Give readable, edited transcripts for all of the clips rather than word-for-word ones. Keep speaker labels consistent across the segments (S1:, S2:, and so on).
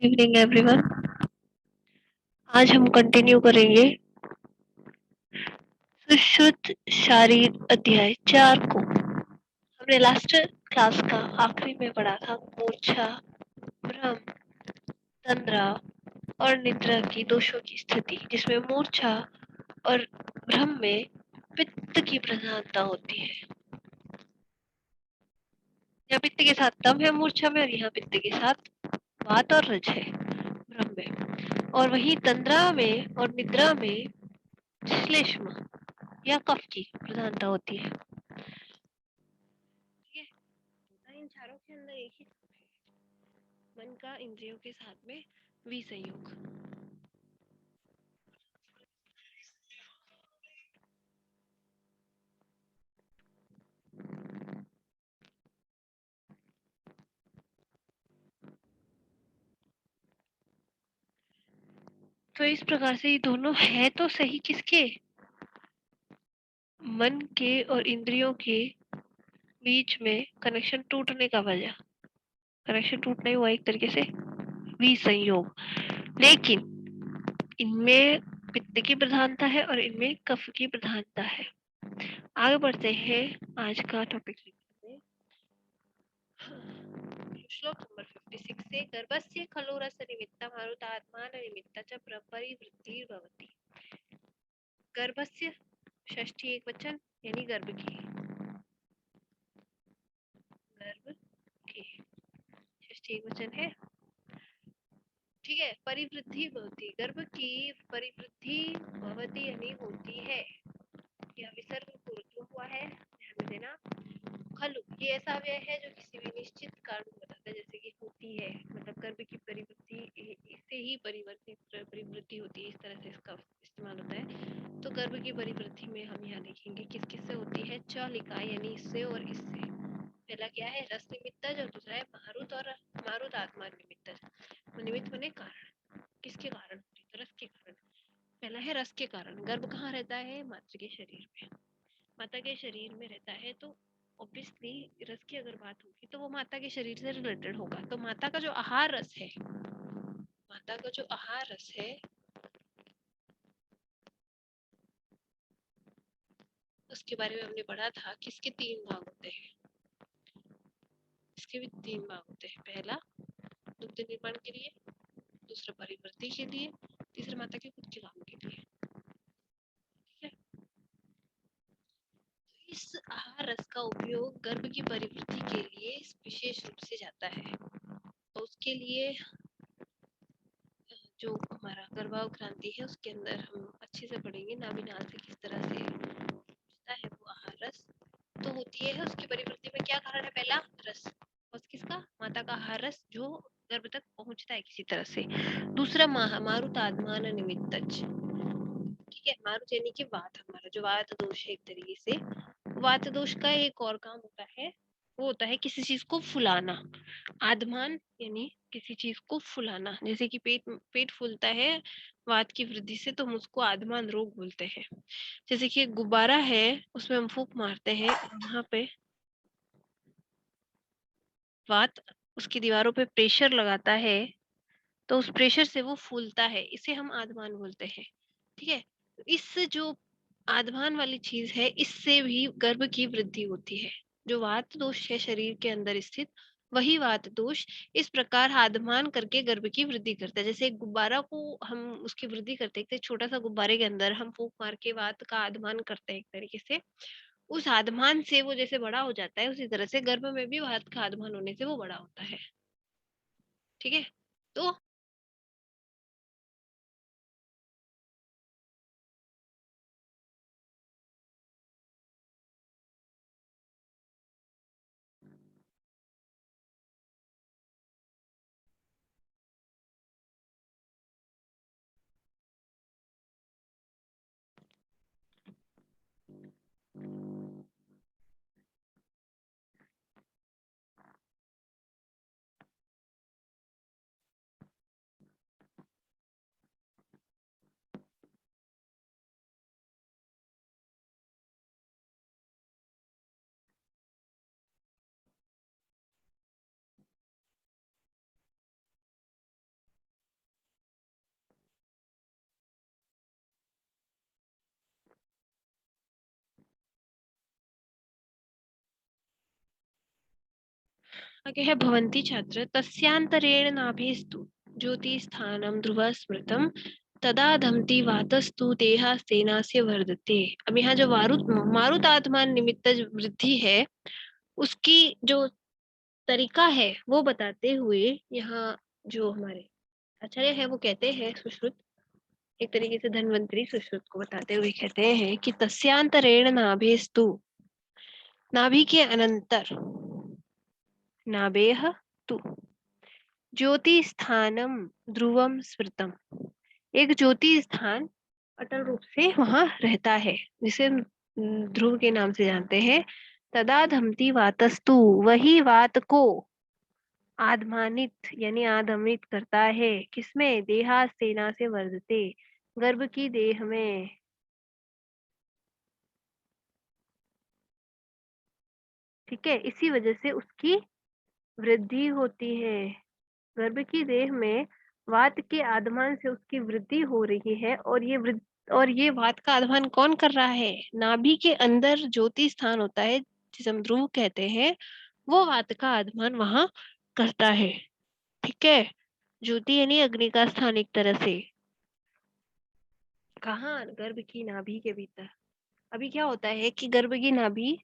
S1: Evening everyone. आज हम continue करेंगे सुश्रुत शारीर अध्याय 4 को। हमने लास्ट क्लास का आखिरी में पढ़ा था मूर्छा, भ्रम, तंद्रा और निद्रा की दोषों की स्थिति, जिसमें मूर्छा और भ्रम में पित्त की प्रधानता होती है। यहाँ पित्त के साथ तम है मूर्छा में, और यहाँ पित्त के साथ वात और रज है भ्रम में। और वहीं तंद्रा में और निद्रा में श्लेष्म या कफ की प्रधानता होती है। ठीक है, इन चारों के अंदर एक ही मन का इंद्रियों के साथ में विसंयोग। तो इस प्रकार से ये दोनों है तो सही किसके, मन के और इंद्रियों के बीच में कनेक्शन टूटने का वजह, कनेक्शन टूटना ही हुआ एक तरीके से विसंयोग। लेकिन इनमें पित्त की प्रधानता है और इनमें कफ की प्रधानता है। आगे बढ़ते हैं आज का टॉपिक। श्लोक नंबर 56 से गर्भस्य खलु रस निमित्तम मारुतात्मान निमित्त च परिवृत्तिर्भवति। गर्भस्य षष्ठी एक वचन यानी गर्भ की, गर्भ की षष्ठी एक वचन है। ठीक है, परिवृद्धि भवति, गर्भ की परिवृद्धि भवति यानी होती है। यह विसर्ग पूर्व हुआ है, ध्यान में देना। खलु ये ऐसा अव्यय है जो किसी भी निश्चित कारण बताता है, जैसे कि होती है, मतलब गर्भ की परिवृत्ति इससे ही परिवृत्ति होती है, इस तरह से इसका इस्तेमाल होता है। तो गर्भ की परिवृत्ति में हम यहाँ देखेंगे किस किस से होती है। च लिखा यानी इससे और इससे। पहला क्या है, रस निमित्तज, और दूसरा है मारुत और मारुत आत्मा निमित्तज। निमित्त बने कारण, किसके कारण होती है, तो रस के कारण। पहला है रस के कारण। गर्भ कहाँ रहता है, मातृ के शरीर में, माता के शरीर में रहता है। तो ऑब्वियसली रस की अगर बात होगी तो वो माता के शरीर से रिलेटेड होगा। तो माता का जो आहार रस है, माता का जो आहार रस है उसके बारे में हमने पढ़ा था कि इसके 3 भाग होते हैं। इसके भी 3 भाग होते हैं। पहला दुग्ध निर्माण के लिए, दूसरा परिवृद्धि के लिए, तीसरा माता के खुद के काम के लिए। ठीक है, इस आहार रस का उपयोग गर्भ की परिवृद्धि के लिए विशेष रूप से जाता है। तो उसके लिए जो हमारा गर्भाव क्रांति है उसके अंदर हम अच्छे से पढ़ेंगे नाभिनाल से किस तरह से पहुंचता है वो आहार रस। तो होती है उसकी परिवृत्ति में क्या कारण है, पहला रस, और किसका, माता का आहार रस जो गर्भ तक पहुंचता है किसी तरह से। दूसरा मारुत आत्मान निमित्तज। ठीक है, मारुत यानी कि वात, हमारा जो वात दोष है एक तरीके से। वात दोष का एक और काम होता है, वो होता है किसी चीज को फुलाना। आदमान यानी किसी चीज को फुलाना, जैसे कि पेट पेट फूलता है वात की वृद्धि से, तो हम उसको आदमान रोग बोलते हैं। जैसे कि एक गुब्बारा है, उसमें हम फूंक मारते हैं, वहां पे वात उसकी दीवारों पे प्रेशर लगाता है, तो उस प्रेशर से वो फूलता है, इसे हम आदमान बोलते हैं। ठीक है, इस जो आदमान वाली चीज है इससे भी गर्भ की वृद्धि होती है। जो वात दोष है शरीर के अंदर स्थित, वही वात दोष इस प्रकार आदमान करके गर्भ की वृद्धि करता है। जैसे एक गुब्बारा को हम उसकी वृद्धि करते हैं, छोटा सा गुब्बारे के अंदर हम फूंक मार के वात का आदमान करते हैं एक तरीके से, उस आदमान से वो जैसे बड़ा हो जाता है, उसी तरह से गर्भ में भी वात का आदमान होने से वो बड़ा होता है। ठीक है, तो आगे है भवन्ति छात्र तस्यांतरेण नाभेस्तु ज्योतिस्थानं ध्रुव स्मृतम तदा धमती वातस्तु देहास्तेनास्य वर्धते। अब यहाँ जो मारुत आत्मा निमित्त वृद्धि है उसकी जो तरीका है वो बताते हुए यहाँ जो हमारे आचार्य है वो कहते हैं, सुश्रुत एक तरीके से धन्वंतरी सुश्रुत को बताते हुए कहते हैं कि तस्यांतरेण नाभेस्तु, नाभि के अनंतर, नाभेह तु ज्योति स्थानम ध्रुवम स्मृतम, एक ज्योति स्थान अटल रूप से वहां रहता है जिसे ध्रुव के नाम से जानते हैं। तदा धमती वातस्तु, वही वात को आधमानित यानी आधमित करता है, किसमें? देहा सेना से वर्धते, गर्भ की देह में। ठीक है, इसी वजह से उसकी वृद्धि होती है। गर्भ की देह में वात के आगमन से उसकी वृद्धि हो रही है, और ये वात का आगमन कौन कर रहा है? नाभि के अंदर ज्योति स्थान होता है जिसे हम ध्रुव कहते हैं, वो वात का आगमन वहां करता है। ठीक है, ज्योति यानी अग्नि का स्थान एक तरह से। कहाँ? गर्भ की नाभि के भीतर। अभी क्या होता है कि गर्भ की नाभि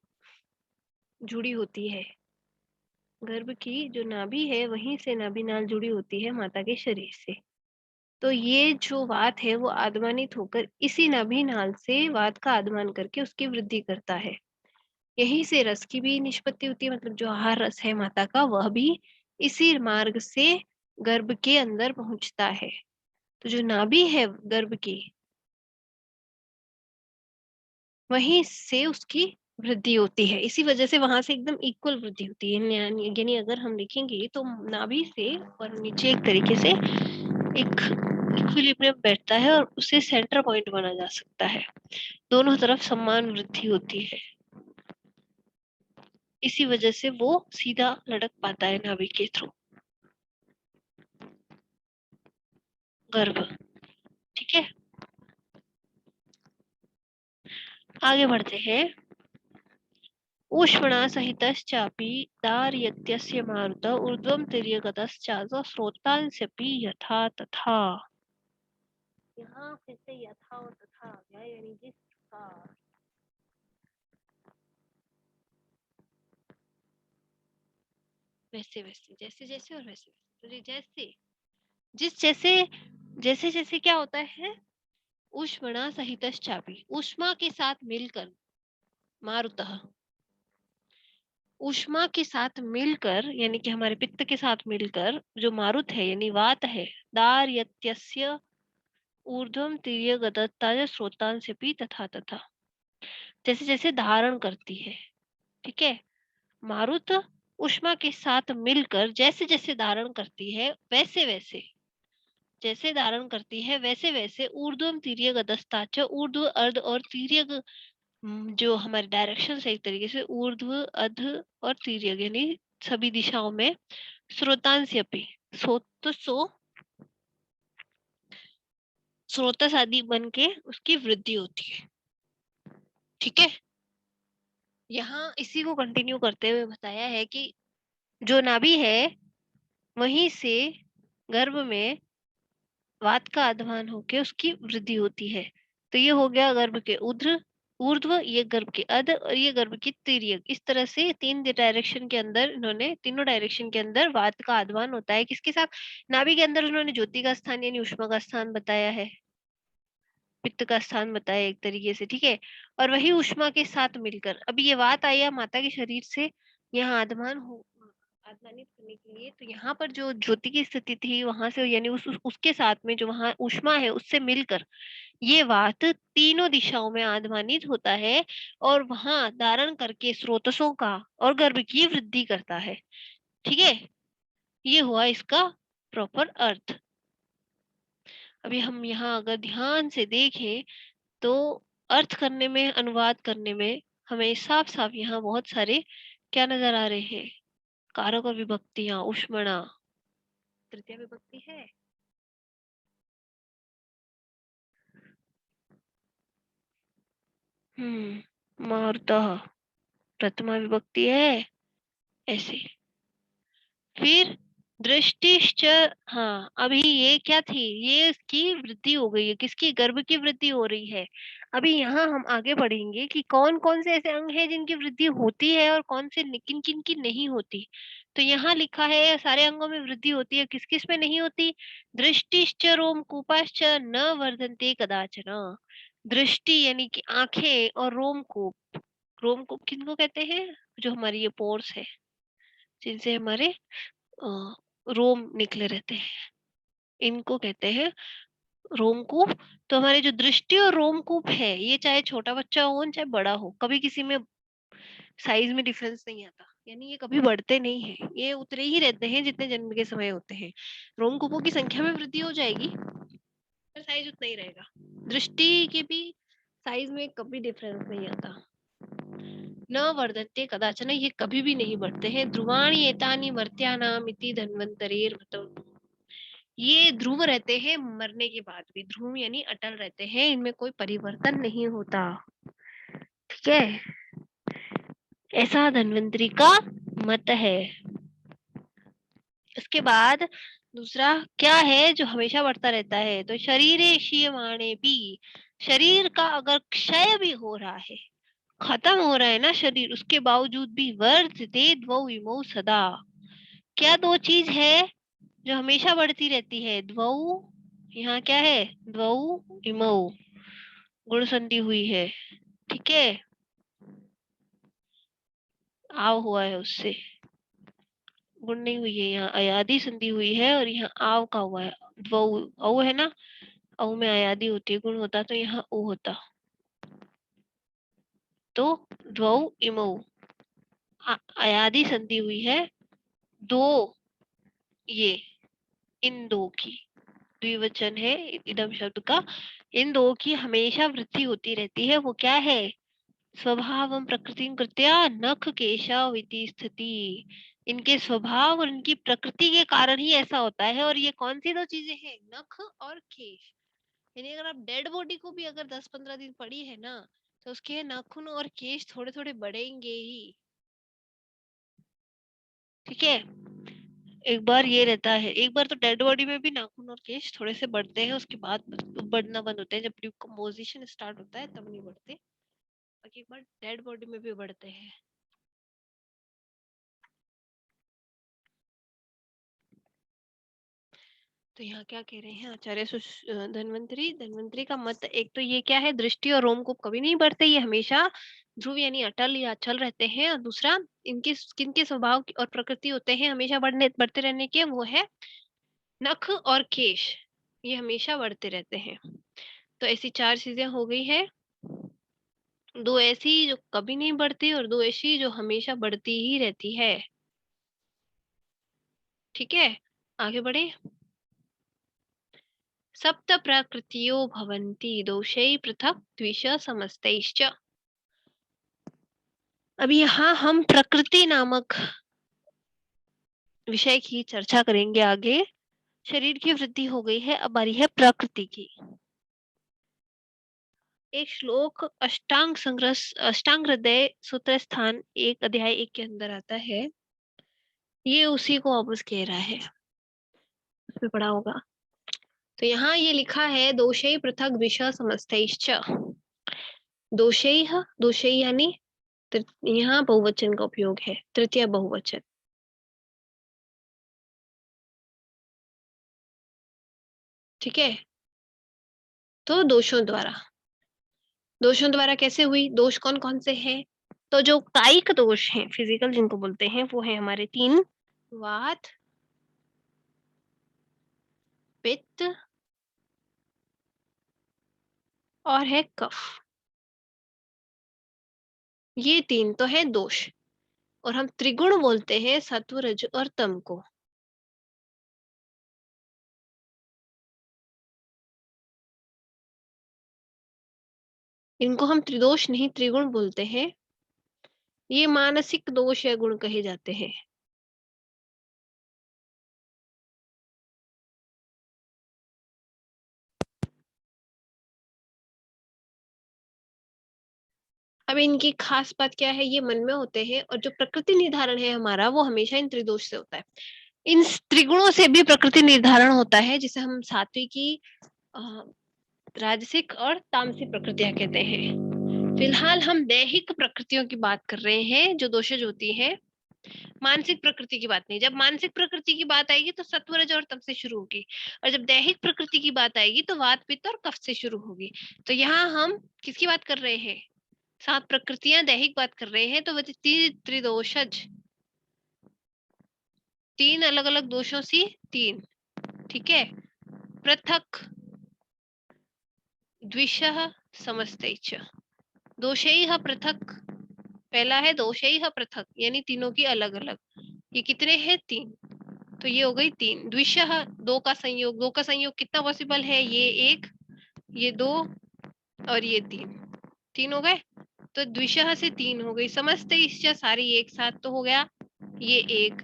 S1: जुड़ी होती है, गर्भ की जो नाभि है वहीं से नाभि नाल जुड़ी होती है माता के शरीर से। तो ये जो वात है वो आगमनित होकर इसी नाभि नाल से वात का आगमन करके उसकी वृद्धि करता है। यहीं से रस की भी निष्पत्ति होती है, मतलब जो आहार रस है माता का वह भी इसी मार्ग से गर्भ के अंदर पहुंचता है। तो जो नाभि है गर्भ की, वहीं से उसकी वृद्धि होती है, इसी वजह से वहां से एकदम इक्वल वृद्धि होती है। यानी अगर हम देखेंगे तो नाभि से और नीचे एक तरीके से एक इक्विलिब्रियम बैठता है और उसे सेंटर पॉइंट माना जा सकता है, दोनों तरफ समान वृद्धि होती है, इसी वजह से वो सीधा लटक पाता है नाभि के थ्रू गर्भ। ठीक है, आगे बढ़ते हैं। ऊष्मणा सहितश्चापि दार्यत्यस्य मारुत ऊर्ध्वं तिर्यगतश्चास स्रोतांस्यपि यथा तथा। यहाँ फिर से यथा और तथा आ गया, यानी जिस प्रकार, वैसे वैसे, जैसे जैसे और वैसे वैसे। तो जैसे जिस जैसे जैसे जैसे क्या होता है? ऊष्मणा सहितश्चापि, ऊष्मा के साथ मिलकर, मारुतः ऊष्मा के साथ मिलकर यानी कि हमारे पित्त के साथ मिलकर जो मारुत है यानी वात है, दार्यत्यस्य ऊर्ध्वं तिर्यगतत्ताय स्रोतांस्यपि तथा तथा, जैसे जैसे धारण करती है। ठीक है, मारुत ऊष्मा के साथ मिलकर जैसे जैसे धारण करती है वैसे वैसे, जैसे धारण करती है वैसे वैसे ऊर्ध्वम तिर्यक अधस्ताच, ऊर्ध्व अर्ध और तिर्यक जो हमारे डायरेक्शन है एक तरीके से ऊर्ध्व अध और तिर्यक यानी सभी दिशाओं में, स्रोतांस्यपि स्रोतस आदि बन के उसकी वृद्धि होती है। ठीक है, यहाँ इसी को कंटिन्यू करते हुए बताया है कि जो नाभि है वहीं से गर्भ में वात का आधान होकर उसकी वृद्धि होती है। तो ये हो गया गर्भ के ऊर्ध्व, ये गर्भ के अध और ये गर्भ की तिर्यक। इस तरह से तीन डायरेक्शन के अंदर इन्होंने, तीनों डायरेक्शन के अंदर वात का आधान होता है। किसके साथ? नाभि के अंदर उन्होंने ज्योति का स्थान यानी उष्मा का स्थान बताया है, पित्त का स्थान बताया एक तरीके से। ठीक है, और वही उष्मा के साथ मिलकर अभी ये वात आई है माता के शरीर से यहाँ आत्मानित करने के लिए। तो यहाँ पर जो ज्योति की स्थिति थी वहां से यानी उसके साथ में जो वहां उष्मा है उससे मिलकर ये वात तीनों दिशाओं में आत्मानित होता है और वहां धारण करके स्रोतसों का और गर्भ की वृद्धि करता है। ठीक है, ये हुआ इसका प्रॉपर अर्थ। अभी हम यहाँ अगर ध्यान से देखें तो अर्थ करने में, अनुवाद करने में हमें साफ साफ यहाँ बहुत सारे क्या नजर आ रहे हैं? कारक और विभक्तियां। उष्मणा तृतीय विभक्ति है, मारुतः प्रथमा विभक्ति है, ऐसे। फिर दृष्टिश्च, हाँ अभी ये क्या थी, ये इसकी वृद्धि हो गई है, किसकी, गर्भ की वृद्धि हो रही है। अभी यहाँ हम आगे बढ़ेंगे कि कौन कौन से ऐसे अंग हैं जिनकी वृद्धि होती है और कौन से किन किन की नहीं होती। तो यहाँ लिखा है सारे अंगों में वृद्धि होती है, किस किस में नहीं होती। दृष्टिश्च रोमकूपाश्च न वर्धन्ते कदाचन। दृष्टि यानी कि आंखें और रोमकूप, रोमकूप किनको कहते हैं, जो हमारी ये पोर्स है जिनसे हमारे रोम निकले रहते हैं, इनको कहते हैं रोमकूप। तो हमारे जो दृष्टि और रोमकूप है, ये चाहे छोटा बच्चा हो चाहे बड़ा हो, कभी किसी में साइज में डिफरेंस नहीं आता, यानी ये कभी बढ़ते नहीं है, ये उतरे ही रहते हैं जितने जन्म के समय होते हैं। रोमकूपों की संख्या में वृद्धि हो जाएगी पर साइज उतना ही रहेगा। दृष्टि के भी साइज में कभी डिफरेंस नहीं आता। न वर्धन्ते कदाचन, ये कभी भी नहीं बढ़ते हैं। ध्रुवाणि एतानि मर्त्यानाम इति धन्वन्तरेर्मतम्। ये ध्रुव रहते हैं मरने के बाद भी, ध्रुव यानी अटल रहते हैं, इनमें कोई परिवर्तन नहीं होता। ठीक है, ऐसा धन्वंतरी का मत है। इसके बाद दूसरा क्या है जो हमेशा बढ़ता रहता है, तो शरीरे क्षीयमाणे भी, शरीर का अगर क्षय भी हो रहा है, खत्म हो रहा है ना शरीर, उसके बावजूद भी वर्धते द्वौ इमौ सदा। क्या दो चीज है जो हमेशा बढ़ती रहती है, द्वौ, यहाँ क्या है, द्वौ इमौ, गुण संधि हुई है, ठीक है, आव हुआ है उससे, गुण नहीं हुई है, यहाँ अयादि संधि हुई है और यहाँ आव का हुआ है। द्वौ औ है ना, औ में अयादि होती है, गुण होता तो यहाँ ओ होता, तो द्वौ इमौ, अयादि संधि हुई है, दो, ये इन दो की, द्विवचन है इदम शब्द का, इन दो की हमेशा वृद्धि होती रहती है। वो क्या है, स्वभावम प्रकृतिं कृत्या नख केशव इति स्थिति। इनके स्वभाव और इनकी प्रकृति के कारण ही ऐसा होता है। और ये कौन सी दो चीजें हैं, नख और केश। यानी अगर आप डेड बॉडी को भी अगर 10-15 दिन पड़ी है ना, तो उसके नाखून और केश थोड़े थोड़े बढ़ेंगे ही। ठीक है, एक बार ये रहता है, एक बार तो डेड बॉडी में भी नाखून और केश थोड़े से बढ़ते हैं, उसके बाद बढ़ना बंद होते हैं, जब डिकम्पोजिशन स्टार्ट होता है तब नहीं बढ़ते, बाकी एक बार डेड बॉडी में भी बढ़ते हैं। तो यहाँ क्या कह रहे हैं आचार्य धन्वंतरी का मत, एक तो ये क्या है, दृष्टि और रोमकूप कभी नहीं बढ़ते, ये हमेशा ध्रुव यानी अटल या अचल रहते हैं। और दूसरा, इनके किनके स्वभाव और प्रकृति होते हैं हमेशा बढ़ते रहने के, वो है नख और केश, ये हमेशा बढ़ते रहते हैं। तो ऐसी चार चीजें हो गई है, दो ऐसी जो कभी नहीं बढ़ती और दो ऐसी जो हमेशा बढ़ती ही रहती है। ठीक है, आगे बढ़े। सप्त प्रकृतियो भवन्ति दोषै पृथक् द्विष समस्तैश्च। अब यहाँ हम प्रकृति नामक विषय की चर्चा करेंगे आगे। शरीर की वृद्धि हो गई है, अब बारी है प्रकृति की। एक श्लोक अष्टांग हृदय सूत्र स्थान 1 अध्याय 1 के अंदर आता है, ये उसी को वापस कह रहा है, उसमें पढ़ा होगा। तो यहाँ ये लिखा है, दोषै पृथक द्विष समस्तैश्च। दोषै, दोषै यानी यहाँ बहुवचन का उपयोग है, तृतीय बहुवचन। ठीक है, तो दोषों द्वारा कैसे हुई, दोष कौन कौन से हैं, तो जो कायिक दोष हैं, फिजिकल जिनको बोलते हैं, वो है हमारे 3, वात, पित्त और है कफ। ये 3 तो है दोष। और हम त्रिगुण बोलते हैं सत्व, रज और तम को। इनको हम त्रिदोष नहीं त्रिगुण बोलते हैं, ये मानसिक दोष या गुण कहे जाते हैं। अब इनकी खास बात क्या है, ये मन में होते हैं और जो प्रकृति निर्धारण है हमारा, वो हमेशा इन त्रिदोष से होता है। इन त्रिगुणों से भी प्रकृति निर्धारण होता है, जिसे हम सात्विकी, राजसिक और तामसिक प्रकृतियां कहते हैं। फिलहाल हम दैहिक प्रकृतियों की बात कर रहे हैं जो दोषज होती है, मानसिक प्रकृति की बात नहीं। जब मानसिक प्रकृति की बात आएगी तो सत्वरज और तप से शुरू होगी, और जब दैहिक प्रकृति की बात आएगी तो वात पित्त और कफ से शुरू होगी। तो यहाँ हम किसकी बात कर रहे हैं? 7 प्रकृतियां दैहिक बात कर रहे हैं, तो वह त्रिदोषज, 3 अलग अलग दोषों से 3, ठीक है। पृथक, द्विशः, समस्तैश्च। दोषैः पृथक, पहला है दोषैः पृथक, यानी तीनों की अलग अलग। ये कितने हैं? 3। तो ये हो गई 3। द्विशः, 2 का संयोग। 2 का संयोग कितना पॉसिबल है? ये 1, ये 2 और ये 3। 3 हो गए। तो द्विशः से 3 हो गई। समस्तैश्च, सारी एक साथ तो हो गया ये 1।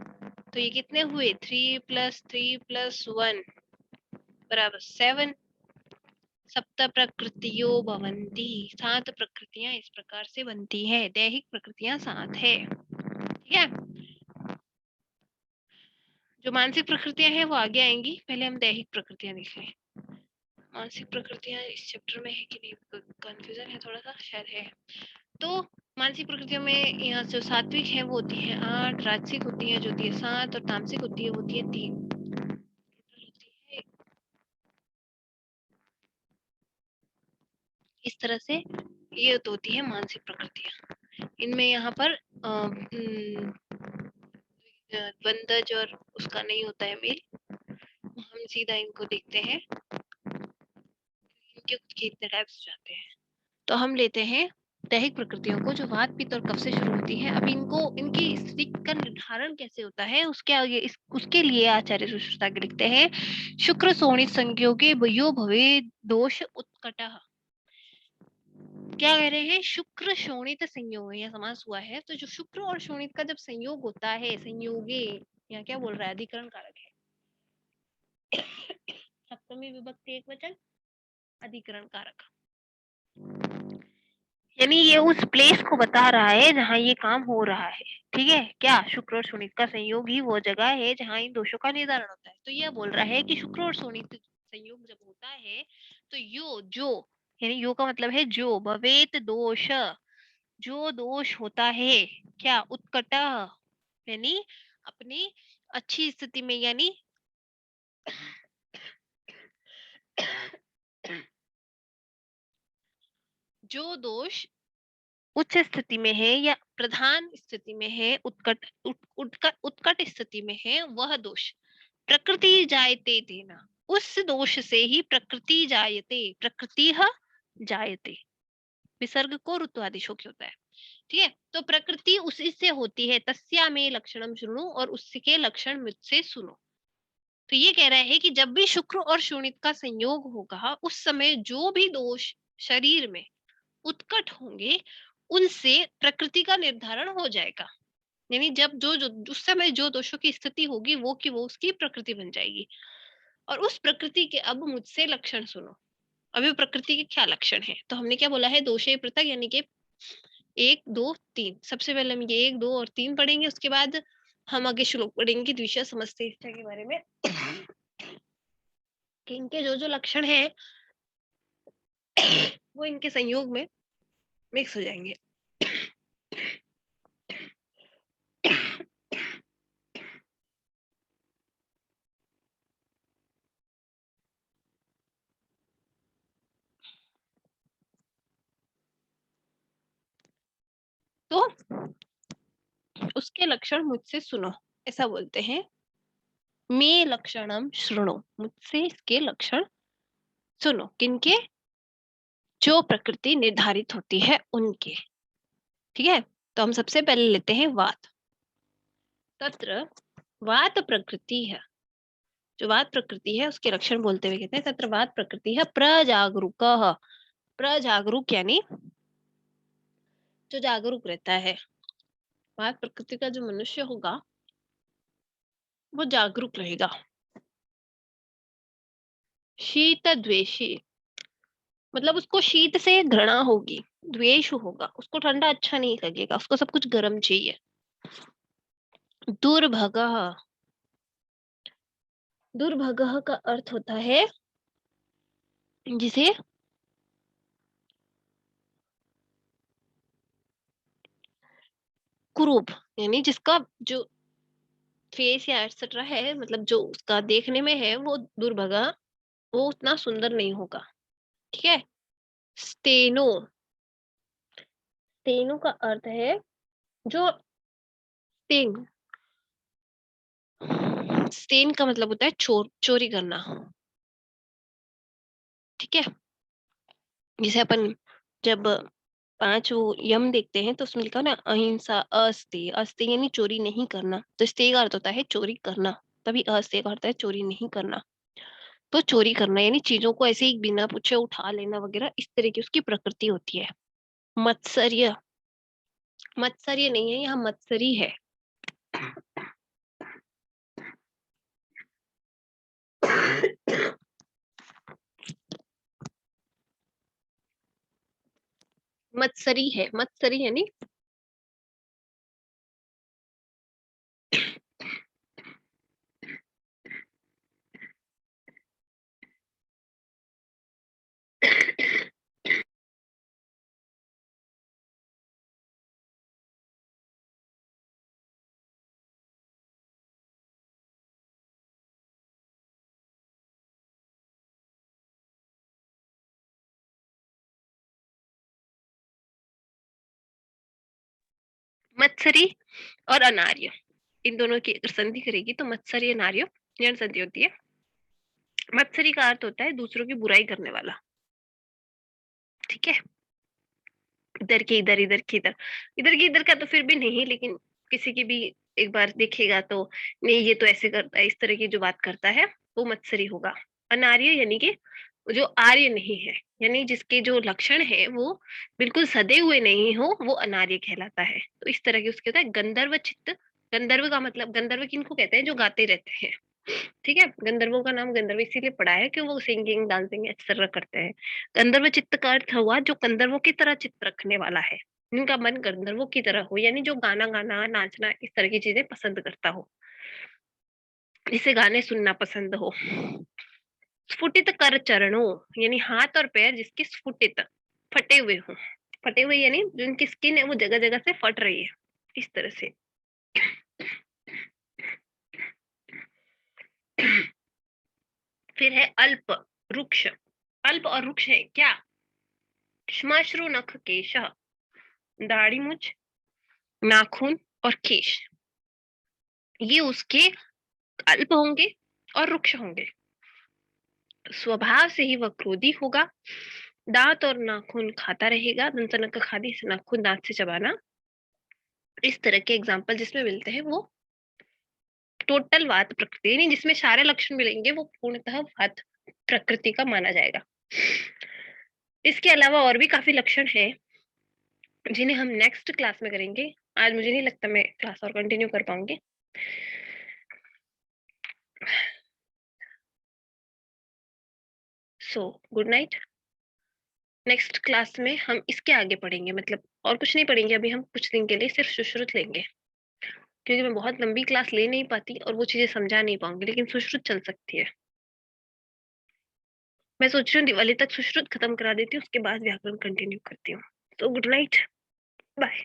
S1: तो ये कितने हुए? 3 + 3 + 1 बराबर 7। सप्त प्रकृतियों भवन्ति, 7 प्रकृतियां इस प्रकार से बनती है। दैहिक प्रकृतियां 7 है, ठीक है। जो मानसिक प्रकृतियां हैं वो आगे आएंगी, पहले हम दैहिक प्रकृतियां देख लें। मानसिक प्रकृतियां इस चैप्टर में है कि नहीं, कंफ्यूजन है थोड़ा सा, शायद है। तो मानसिक प्रकृतियों में यहाँ जो सात्विक है वो होती है 8, राजसिक होती है जो होती है 7, और तामसिक होती है वो होती है 3। इस तरह से ये तो होती है मानसिक प्रकृतियां। इनमें यहाँ पर द्वंद्वज और उसका नहीं होता है मेल। हम सीधा इनको देखते हैं, इनके खुद के इतने टाइप्स जाते हैं। तो हम लेते हैं दैहिक प्रकृतियों को जो वात पित्त और कफ से शुरू होती है। अब इनको, इनकी स्थिति का निर्धारण कैसे होता है उसके आगे उसके लिए आचार्य सुश्रुताग्र लिखते हैं, शुक्र शोणित संयोगे वयो भवे दोष उत्कटः। क्या कह रहे हैं? शुक्र शोणित संयोग, यह समास हुआ है। तो जो शुक्र और शोणित का जब संयोग होता है, संयोगे, यहाँ क्या बोल रहा है? अधिकरण कारक है। सप्तमी विभक्ति एकवचन, अधिकरण कारक, यानी ये उस प्लेस को बता रहा है जहाँ ये काम हो रहा है, ठीक है। क्या? शुक्र और शोणित का संयोग ही वो जगह है जहाँ इन दोषों का निर्धारण होता है। तो यह बोल रहा है कि शुक्र और शोणित संयोग जब होता है तो यो, जो, यानी यो का मतलब है जो, भवेत दोष, जो दोष होता है, क्या? उत्कट, यानी अपनी अच्छी स्थिति में, यानी जो दोष उच्च स्थिति में है या प्रधान स्थिति में है, उत्कट स्थिति में है, वह दोष प्रकृति जायते देना। उस दोष से ही प्रकृति जायते, प्रकृति जायते, विसर्ग को ऋतुआदिशों की होता है, ठीक है। तो प्रकृति उसी से होती है। तस्या में लक्षणम शुणु, और उसके लक्षण मुझसे सुनो। तो ये कह रहा है कि जब भी शुक्र और शोणित का संयोग होगा, उस समय जो भी दोष शरीर में उत्कट होंगे उनसे प्रकृति का निर्धारण हो जाएगा। यानी जब जो उस समय जो दोषों की स्थिति होगी वो की वो उसकी प्रकृति बन जाएगी। और उस प्रकृति के अब मुझसे लक्षण सुनो। अभी प्रकृति के क्या लक्षण है? तो हमने क्या बोला है? दोषे पृथक, यानी कि 1 2 3। सबसे पहले हम ये 1 2 और 3 पढ़ेंगे, उसके बाद हम आगे श्लोक पढ़ेंगे द्विशा समस्ते इष्टा के बारे में, कि इनके जो जो लक्षण है वो इनके संयोग में मिक्स हो जाएंगे। तो उसके लक्षण मुझसे सुनो, ऐसा बोलते हैं। मे लक्षणम शृणु, मुझसे इसके लक्षण सुनो। किनके? जो प्रकृति निर्धारित होती है उनके, ठीक है। तो हम सबसे पहले लेते हैं वात। तत्र वात प्रकृति है, जो वात प्रकृति है उसके लक्षण बोलते हुए कहते हैं, तत्र वात प्रकृति है प्रजागरूक। प्रजागरूक यानी जो जागरूक रहता है। वात प्रकृति का जो मनुष्य होगा वो जागरूक रहेगा। शीत द्वेषी, मतलब उसको शीत से घृणा होगी, द्वेष होगा, उसको ठंडा अच्छा नहीं लगेगा, उसको सब कुछ गर्म चाहिए। दुर्भगः, दुर्भगः का अर्थ होता है जिसे कुरूप, यानी जिसका जो फेस या एक्सेट्रा है, मतलब जो उसका देखने में है वो दुर्भगा, वो उतना सुंदर नहीं होगा। ठीक है। स्टेनो, स्टेनो का अर्थ है जो स्टेन, स्टेन का मतलब होता है चोरी करना। ठीक है। जैसे अपन जब 5 वो यम देखते हैं तो उसमें लिखा हो ना, अहिंसा, अस्तेय, अस्तेय यानी चोरी नहीं करना, तो स्तेय का अर्थ होता है चोरी करना, तभी अस्तेय का अर्थ है चोरी नहीं करना। तो चोरी करना यानी चीजों को ऐसे ही बिना पूछे उठा लेना वगैरह, इस तरह की उसकी प्रकृति होती है। मत्सर्य, मत्सर्य नहीं है, यहाँ मत्सरी है। मत्सरी है, मत्सरी यानी मत्सरी और अनार्य, इन दोनों की अगर संधि करेगी तो मत्सरी अनार्य यण संधि होती है। मत्सरी का अर्थ होता है दूसरों की बुराई करने वाला। ठीक है। इधर के इधर, इधर के इधर, इधर के इधर का तो फिर भी नहीं, लेकिन किसी की भी एक बार देखेगा तो नहीं ये तो ऐसे करता है, इस तरह की जो बात करता है वो मत्सरी होगा। अनार्य यानी कि जो आर्य नहीं है, यानी जिसके जो लक्षण है वो बिल्कुल सदे हुए नहीं हो, वो अनार्य कहलाता है। तो इस तरह की उसके होता है। गंधर्व चित्त, गंधर्व का मतलब, गंधर्व किनको कहते हैं, जो गाते रहते हैं। ठीक है। गंधर्वों का नाम गंधर्व इसीलिए पड़ा है कि वो सिंगिंग डांसिंग एक्सेट्रा करते हैं। गंधर्व चित्त का अर्थ हुआ जो गंधर्वों की तरह चित्त रखने वाला है, जिनका मन गंधर्वों की तरह हो, यानी जो गाना गाना, नाचना, इस तरह की चीजें पसंद करता हो, जिसे गाने सुनना पसंद हो। स्फुटित कर चरणों, यानी हाथ और पैर जिसके स्फुटित, फटे हुए हो, फटे हुए यानी जिनकी स्किन है वो जगह जगह से फट रही है, इस तरह से। फिर है अल्प, रुक्ष। अल्प और रुक्ष है क्या? श्मश्रु नख केश, दाढ़ी मूछ, नाखून और केश, ये उसके अल्प होंगे और रुक्ष होंगे। स्वभाव से ही वह क्रोधी होगा। दांत और नाखून खाता रहेगा, दंतनक खादी से नाखून दांत से चबाना, इस तरह के एग्जाम्पल जिसमें मिलते हैं वो टोटल वात प्रकृति, यानी जिसमें सारे लक्षण मिलेंगे वो पूर्णतः वात प्रकृति का माना जाएगा। इसके अलावा और भी काफी लक्षण हैं जिन्हें हम नेक्स्ट क्लास में करेंगे। आज मुझे नहीं लगता मैं क्लास और कंटिन्यू कर पाऊंगी। So good night. Next class में हम इसके आगे पढ़ेंगे, मतलब और कुछ नहीं पढ़ेंगे अभी, हम कुछ दिन के लिए सिर्फ सुश्रुत लेंगे, क्योंकि मैं बहुत लंबी क्लास ले नहीं पाती और वो चीजें समझा नहीं पाऊंगी, लेकिन सुश्रुत चल सकती है। मैं सोच रही हूँ दिवाली तक सुश्रुत खत्म करा देती हूँ, उसके बाद व्याकरण कंटिन्यू करती हूँ। तो गुड नाइट, बाय।